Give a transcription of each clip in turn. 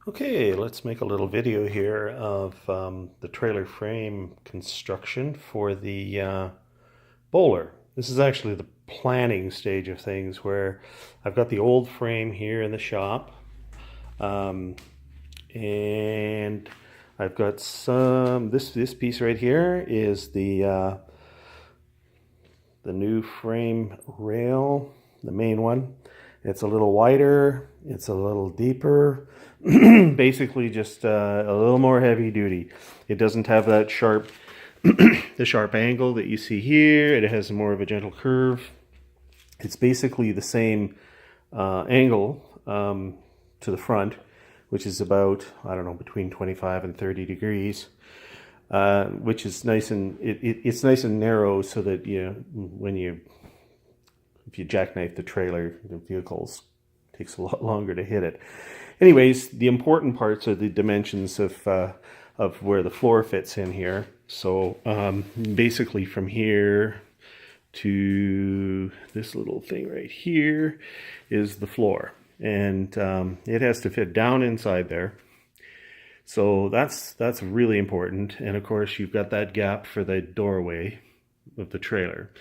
Okay, let's make a little video here of the trailer frame construction for the Boler. This is actually the planning stage of things where I've got the old frame here in the shop, and I've got this piece right here is the new frame rail, the main one. It's a little wider, it's a little deeper, basically just a little more heavy duty. It doesn't have that sharp, the sharp angle that you see here. It has more of a gentle curve. It's basically the same angle to the front, which is about, I don't know, between 25 and 30 degrees. Which is nice, and it's nice and narrow so that if you jackknife the trailer, the vehicles takes a lot longer to hit it. Anyways, the important parts are the dimensions of where the floor fits in here. So basically from here to this little thing right here is the floor, and it has to fit down inside there. So that's really important. And of course you've got that gap for the doorway of the trailer.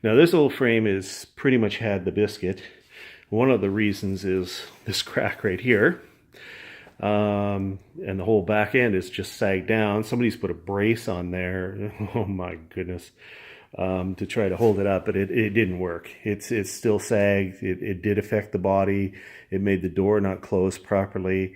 Now this old frame is pretty much had the biscuit. One of the reasons is this crack right here. And the whole back end is just sagged down. Somebody's put a brace on there. Oh my goodness. To try to hold it up, but it didn't work. It's still sagged. It did affect the body. It made the door not close properly.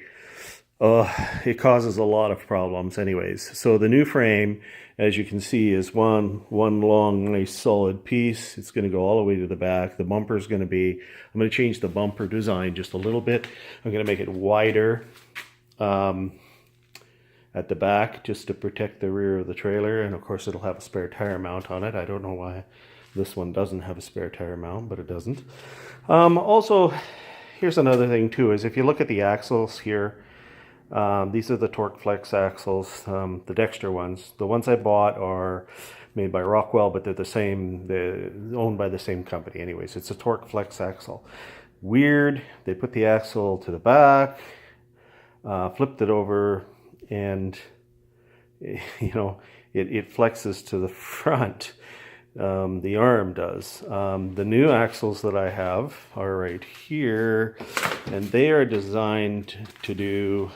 It causes a lot of problems anyways. So the new frame, as you can see, is one long, nice, solid piece. It's going to go all the way to the back. The bumper is going to be, I'm going to change the bumper design just a little bit. I'm going to make it wider at the back just to protect the rear of the trailer. And of course it'll have a spare tire mount on it. I don't know why this one doesn't have a spare tire mount, but it doesn't. Also, here's another thing too, is if you look at the axles here, these are the Torque Flex axles, the Dexter ones. The ones I bought are made by Rockwell, but they're the same, they're owned by the same company. Anyways, it's a Torque Flex axle. Weird, they put the axle to the back, flipped it over, and it flexes to the front. The arm does. The new axles that I have are right here, and they are designed to do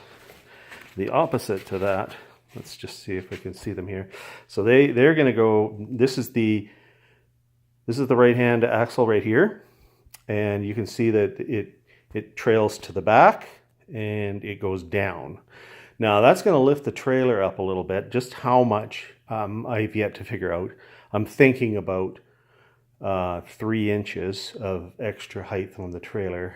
the opposite to that. Let's just see if we can see them here. So they're going to go, this is the right hand axle right here, and you can see that it trails to the back and it goes down. Now that's going to lift the trailer up a little bit. Just how much I've yet to figure out. I'm thinking about 3 inches of extra height on the trailer.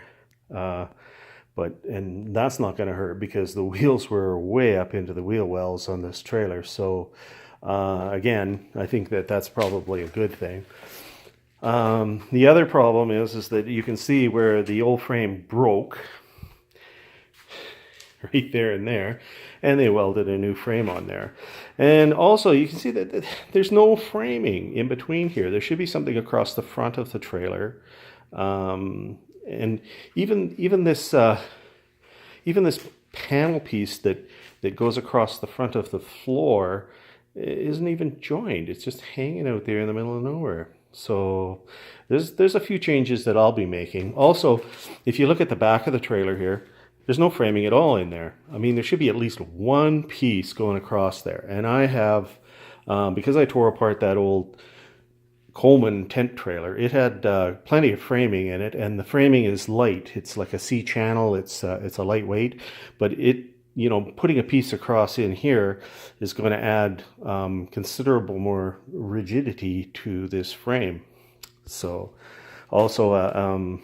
And that's not going to hurt because the wheels were way up into the wheel wells on this trailer. So again, I think that's probably a good thing. The other problem is that you can see where the old frame broke right there and there, and they welded a new frame on there. And also you can see that there's no framing in between here. There should be something across the front of the trailer. And even this panel piece that goes across the front of the floor isn't even joined. It's just hanging out there in the middle of nowhere. So there's a few changes that I'll be making. Also, if you look at the back of the trailer here, there's no framing at all in there. I mean, there should be at least one piece going across there. And I have, because I tore apart that old Coleman tent trailer, it had plenty of framing in it, and the framing is light. It's like a C channel. It's a lightweight, but putting a piece across in here is going to add considerable more rigidity to this frame. So also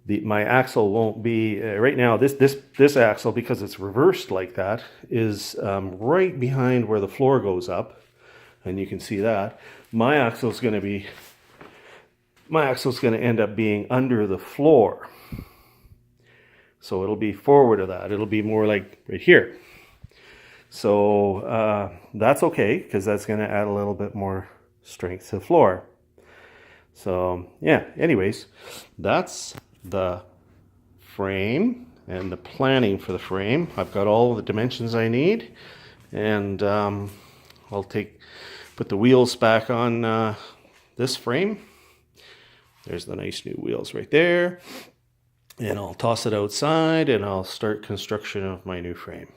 my axle won't be right now. This axle, because it's reversed like that, is right behind where the floor goes up, and you can see that. My axle is going to end up being under the floor. So it'll be forward of that. It'll be more like right here. So that's okay, because that's going to add a little bit more strength to the floor. So yeah, anyways, that's the frame. and the planning for the frame. I've got all the dimensions I need, and I'll put the wheels back on this frame. There's the nice new wheels right there, and I'll toss it outside and I'll start construction of my new frame.